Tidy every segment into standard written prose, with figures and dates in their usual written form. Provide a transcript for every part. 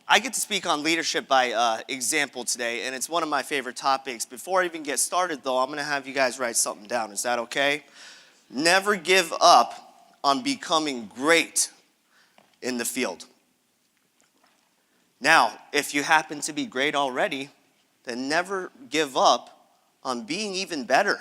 I get to speak on leadership by example today, and it's one of my favorite topics. Before I even get started, though, I'm going to have you guys write something down. Is that okay? Never give up on becoming great in the field. Now, if you happen to be great already, then never give up on being even better.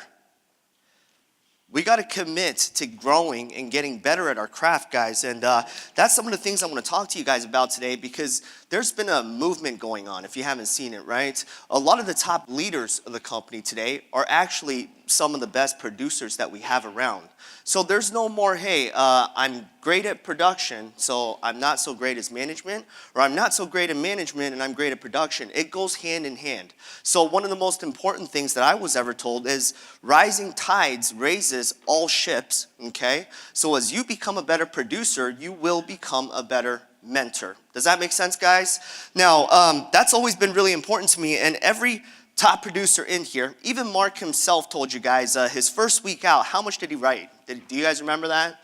We got to commit to growing and getting better at our craft, guys. And that's some of the things I want to talk to you guys about today, because there's been a movement going on, if you haven't seen it, right? A lot of the top leaders of the company today are actually some of the best producers that we have around. So there's no more, hey, I'm great at production, so I'm not so great as management, or I'm not so great at management and I'm great at production. It goes hand in hand. So one of the most important things that I was ever told is rising tides raises all ships, okay? So as you become a better producer, you will become a better mentor. Does that make sense, guys? Now, that's always been really important to me, and every top producer in here, even Mark himself told you guys his first week out, how much did he write? Do you guys remember that?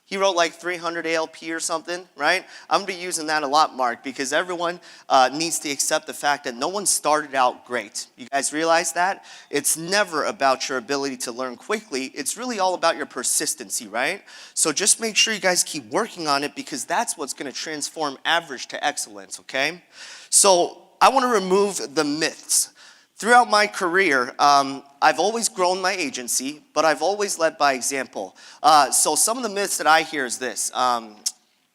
He wrote like 300 ALP or something, right? I'm going to be using that a lot, Mark, because everyone needs to accept the fact that no one started out great. You guys realize that? It's never about your ability to learn quickly. It's really all about your persistency, right? So just make sure you guys keep working on it, because that's what's going to transform average to excellence, okay? So I want to remove the myths. Throughout my career, I've always grown my agency, but I've always led by example. So some of the myths that I hear is this. I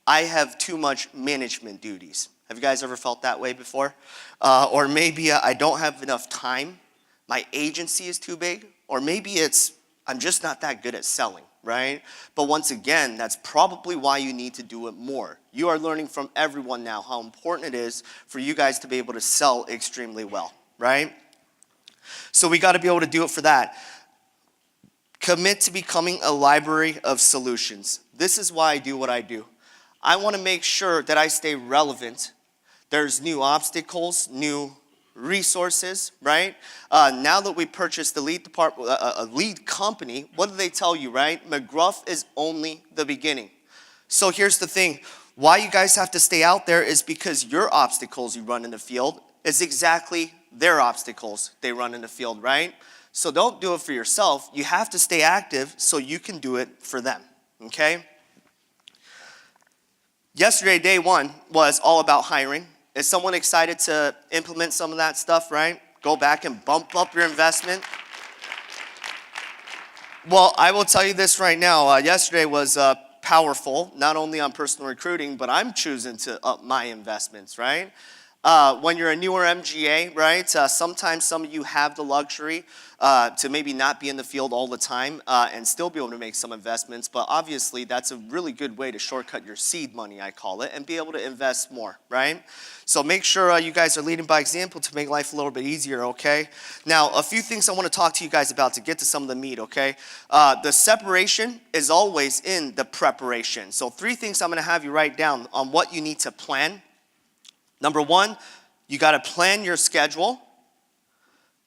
have too much management duties. Have you guys ever felt that way before? Or maybe I don't have enough time. My agency is too big. Or maybe it's I'm just not that good at selling, right? But once again, that's probably why you need to do it more. You are learning from everyone now how important it is for you guys to be able to sell extremely well, right? So we got to be able to do it for that. Commit to becoming a library of solutions. This is why I do what I do. I want to make sure that I stay relevant. There's new obstacles, new resources, right? Now that we purchased the lead department, a lead company, what do they tell you, right? McGruff is only the beginning. So here's the thing. Why you guys have to stay out there is because your obstacles you run in the field is exactly their obstacles they run in the field, right? So don't do it for yourself. You have to stay active so you can do it for them, okay? Yesterday, day one, was all about hiring. Is someone excited to implement some of that stuff, right? Go back and bump up your investment. Well, I will tell you this right now. Yesterday was powerful, not only on personal recruiting, but I'm choosing to up my investments, right? When you're a newer MGA, right, sometimes some of you have the luxury to maybe not be in the field all the time and still be able to make some investments. But obviously, that's a really good way to shortcut your seed money, I call it, and be able to invest more, right? So make sure you guys are leading by example to make life a little bit easier, okay? Now, a few things I want to talk to you guys about to get to some of the meat, okay? The separation is always in the preparation. So 3 things I'm going to have you write down on what you need to plan. Number 1, you got to plan your schedule.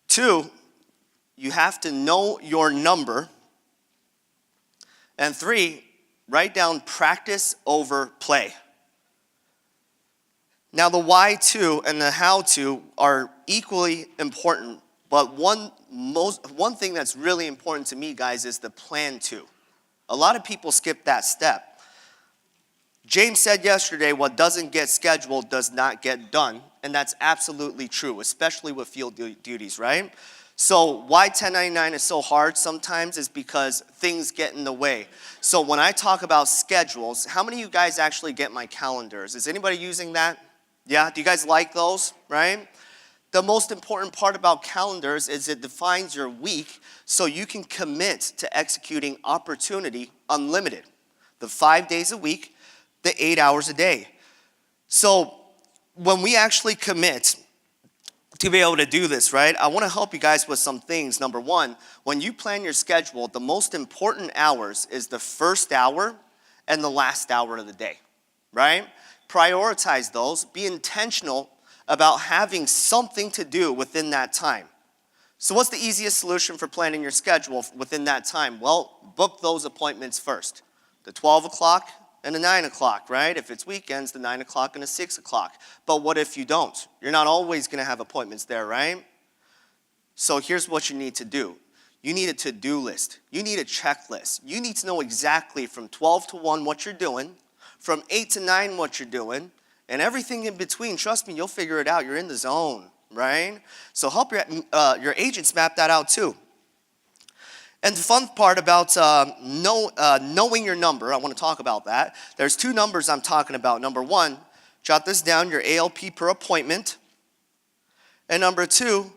2, you have to know your number. And 3, write down practice over play. Now the why to and the how to are equally important, but one thing that's really important to me, guys, is the plan to. A lot of people skip that step. James said yesterday, what doesn't get scheduled does not get done. And that's absolutely true, especially with field duties, right? So why 1099 is so hard sometimes is because things get in the way. So when I talk about schedules, how many of you guys actually get my calendars? Is anybody using that? Yeah, do you guys like those, right? The most important part about calendars is it defines your week so you can commit to executing opportunity unlimited. The 5 days a week, the 8 hours a day. So when we actually commit to be able to do this, right, I want to help you guys with some things. Number 1, when you plan your schedule, the most important hours is the first hour and the last hour of the day, right? Prioritize those. Be intentional about having something to do within that time. So what's the easiest solution for planning your schedule within that time? Well, book those appointments first. The 12 o'clock, and a 9 o'clock, right? If it's weekends, the 9 o'clock and a 6 o'clock. But what if you don't? You're not always going to have appointments there, right? So here's what you need to do. You need a to-do list. You need a checklist. You need to know exactly from 12 to 1 what you're doing, from 8 to 9 what you're doing, and everything in between. Trust me, you'll figure it out. You're in the zone, right? So help your agents map that out too. And the fun part about knowing your number, I want to talk about that. There's 2 numbers I'm talking about. Number 1, jot this down, your ALP per appointment. And number 2,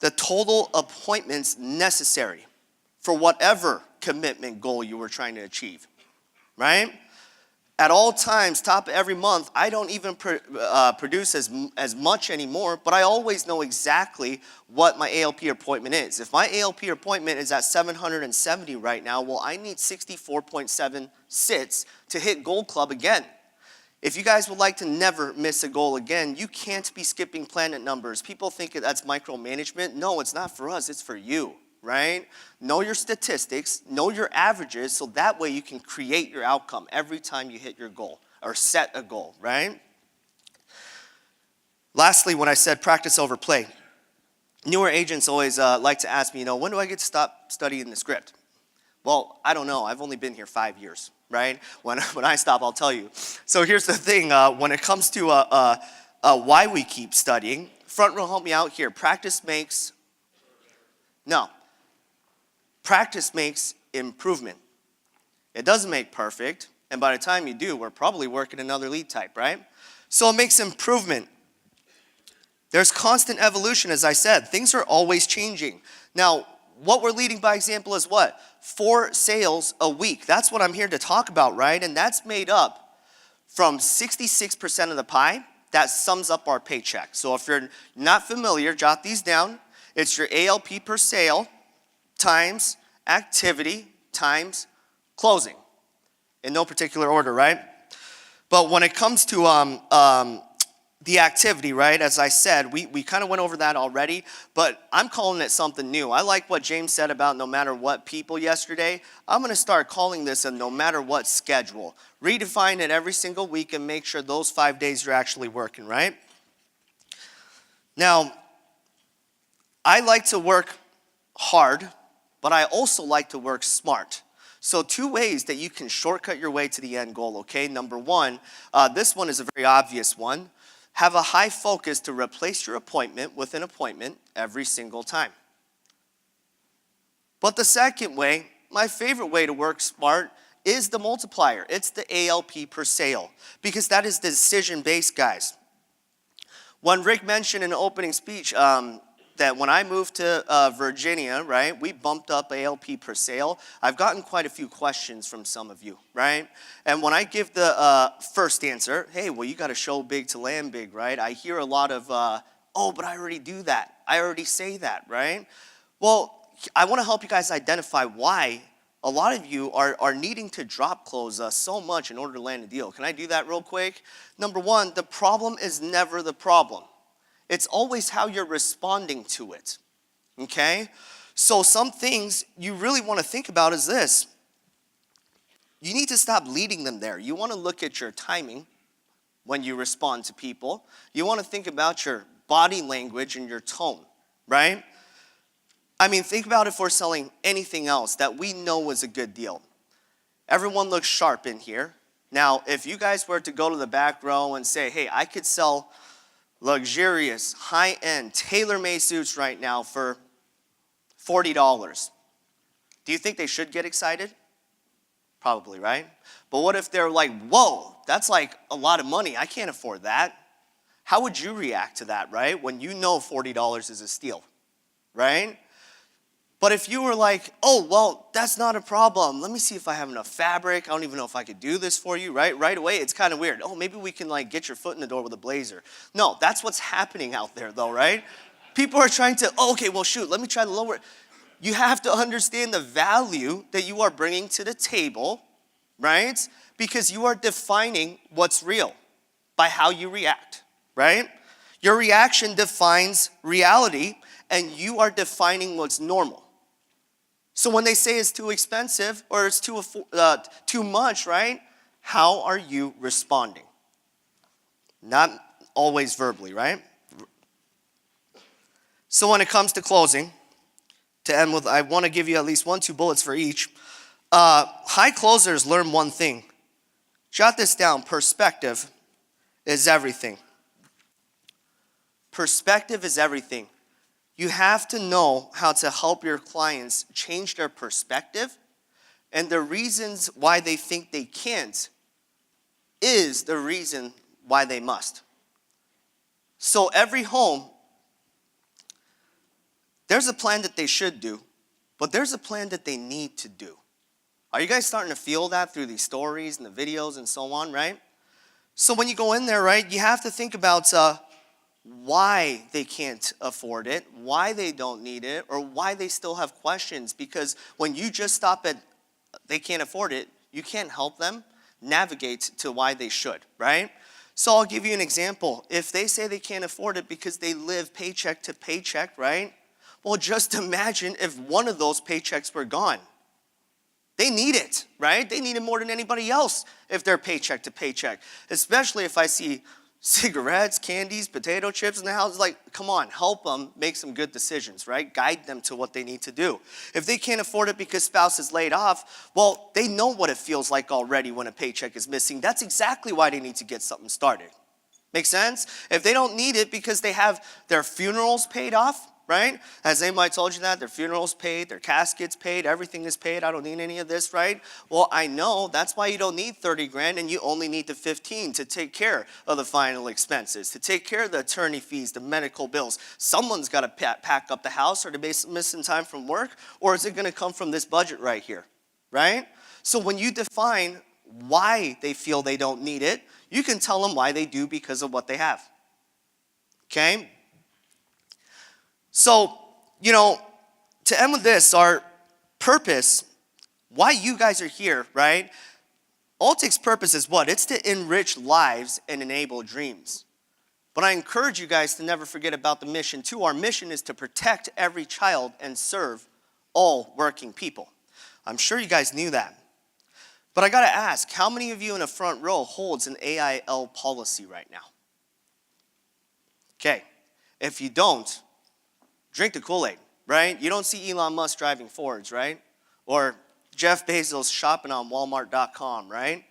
the total appointments necessary for whatever commitment goal you were trying to achieve, right? At all times, top of every month, I don't even produce as much anymore, but I always know exactly what my ALP appointment is. If my ALP appointment is at 770 right now, well, I need 64.7 sits to hit Gold Club again. If you guys would like to never miss a goal again, you can't be skipping planet numbers. People think that's micromanagement. No, it's not for us, it's for you, right? Know your statistics, know your averages, so that way you can create your outcome every time you hit your goal or set a goal, right? Lastly, when I said practice over play, newer agents always like to ask me, when do I get to stop studying the script? Well, I don't know. I've only been here 5 years, right? When I stop, I'll tell you. So here's the thing. When it comes to why we keep studying, front row, help me out here. Practice makes improvement. It doesn't make perfect. And by the time you do, we're probably working another lead type, right? So it makes improvement. There's constant evolution, as I said. Things are always changing. Now, what we're leading by example is what? 4 sales a week. That's what I'm here to talk about, right? And that's made up from 66% of the pie. That sums up our paycheck. So if you're not familiar, jot these down. It's your ALP per sale times activity times closing. In no particular order, right? But when it comes to the activity, right, as I said, we kind of went over that already, but I'm calling it something new. I like what James said about no matter what people yesterday. I'm going to start calling this a no matter what schedule. Redefine it every single week and make sure those 5 days you're actually working, right? Now, I like to work hard, but I also like to work smart. So 2 ways that you can shortcut your way to the end goal, okay? Number 1, this one is a very obvious one. Have a high focus to replace your appointment with an appointment every single time. But the second way, my favorite way to work smart, is the multiplier. It's the ALP per sale, because that is decision-based, guys. When Rick mentioned in the opening speech that when I moved to Virginia, right, we bumped up ALP per sale. I've gotten quite a few questions from some of you, right? And when I give the first answer, hey, well, you got to show big to land big, right? I hear a lot of, oh, but I already do that. I already say that, right? Well, I want to help you guys identify why a lot of you are needing to drop close so much in order to land a deal. Can I do that real quick? Number 1, the problem is never the problem. It's always how you're responding to it, okay? So some things you really want to think about is this. You need to stop leading them there. You want to look at your timing when you respond to people. You want to think about your body language and your tone, right? I mean, think about if we're selling anything else that we know is a good deal. Everyone looks sharp in here. Now, if you guys were to go to the back row and say, hey, I could sell luxurious, high-end, tailor-made suits right now for $40. Do you think they should get excited? Probably, right? But what if they're like, whoa, that's like a lot of money. I can't afford that. How would you react to that, right? When you know $40 is a steal, right? But if you were like, oh, well, that's not a problem. Let me see if I have enough fabric. I don't even know if I could do this for you, right? Right away, it's kind of weird. Oh, maybe we can like get your foot in the door with a blazer. No, that's what's happening out there though, right? People are trying to, oh, okay, well, shoot, let me try to lower it. You have to understand the value that you are bringing to the table, right? Because you are defining what's real by how you react, right? Your reaction defines reality, and you are defining what's normal. So when they say it's too expensive or it's too much, right? How are you responding? Not always verbally, right? So when it comes to closing, to end with, I want to give you at least 1-2 bullets for each. High closers learn one thing. Jot this down. Perspective is everything. Perspective is everything. You have to know how to help your clients change their perspective, and the reasons why they think they can't is the reason why they must. So every home, there's a plan that they should do, but there's a plan that they need to do. Are you guys starting to feel that through these stories and the videos and so on, right? So when you go in there, right, you have to think about why they can't afford it, why they don't need it, or why they still have questions. Because when you just stop at they can't afford it, you can't help them navigate to why they should, right? So I'll give you an example. If they say they can't afford it because they live paycheck to paycheck, right? Well, just imagine if one of those paychecks were gone. They need it, right? They need it more than anybody else if they're paycheck to paycheck. Especially if I see cigarettes, candies, potato chips in the house. Like, come on, help them make some good decisions, right? Guide them to what they need to do. If they can't afford it because spouse is laid off, well, they know what it feels like already when a paycheck is missing. That's exactly why they need to get something started. Make sense? If they don't need it because they have their funerals paid off, right? Has anybody told you that? Their funeral's paid, their casket's paid, everything is paid. I don't need any of this, right? Well, I know that's why you don't need 30 grand and you only need the 15 to take care of the final expenses, to take care of the attorney fees, the medical bills. Someone's got to pack up the house, or to be missing time from work, or is it going to come from this budget right here, right? So when you define why they feel they don't need it, you can tell them why they do because of what they have, okay? So, to end with this, our purpose, why you guys are here, right? Altic's purpose is what? It's to enrich lives and enable dreams. But I encourage you guys to never forget about the mission too. Our mission is to protect every child and serve all working people. I'm sure you guys knew that. But I got to ask, how many of you in the front row holds an AIL policy right now? Okay, if you don't, drink the Kool-Aid, right? You don't see Elon Musk driving Fords, right? Or Jeff Bezos shopping on Walmart.com, right?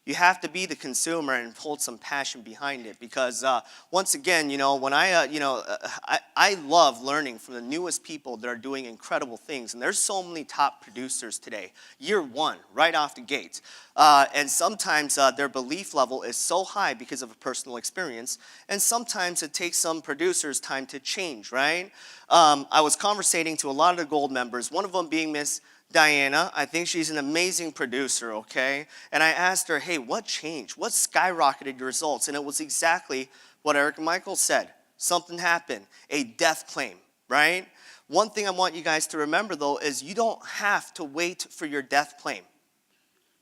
You have to be the consumer and hold some passion behind it, because once again, when I love learning from the newest people that are doing incredible things, and there's so many top producers today, year one, right off the gate, and sometimes their belief level is so high because of a personal experience, and sometimes it takes some producers time to change, right? I was conversating to a lot of the gold members, one of them being Miss Diana. I think she's an amazing producer, okay? And I asked her, hey, what changed? What skyrocketed your results? And it was exactly what Eric and Michael said. Something happened, a death claim, right? One thing I want you guys to remember, though, is you don't have to wait for your death claim,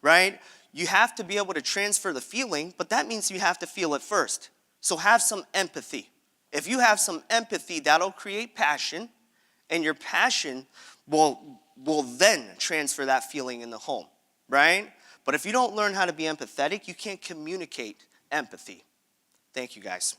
right? You have to be able to transfer the feeling, but that means you have to feel it first. So have some empathy. If you have some empathy, that'll create passion, and your passion will then transfer that feeling in the home, right? But if you don't learn how to be empathetic, you can't communicate empathy. Thank you, guys.